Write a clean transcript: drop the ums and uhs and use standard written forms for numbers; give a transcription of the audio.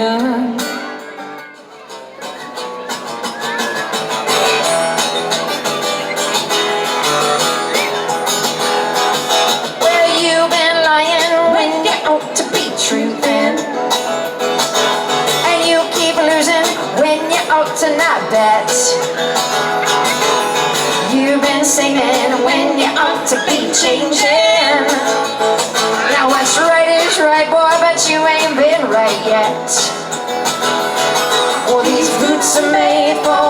lying. Well, you've been lying when you ought to be truthing, and you keep losing when you ought to not bet. You've been singing when you ought to be changing. Now what's right is right, boy, but you ain't been right yet. Well, these boots are made for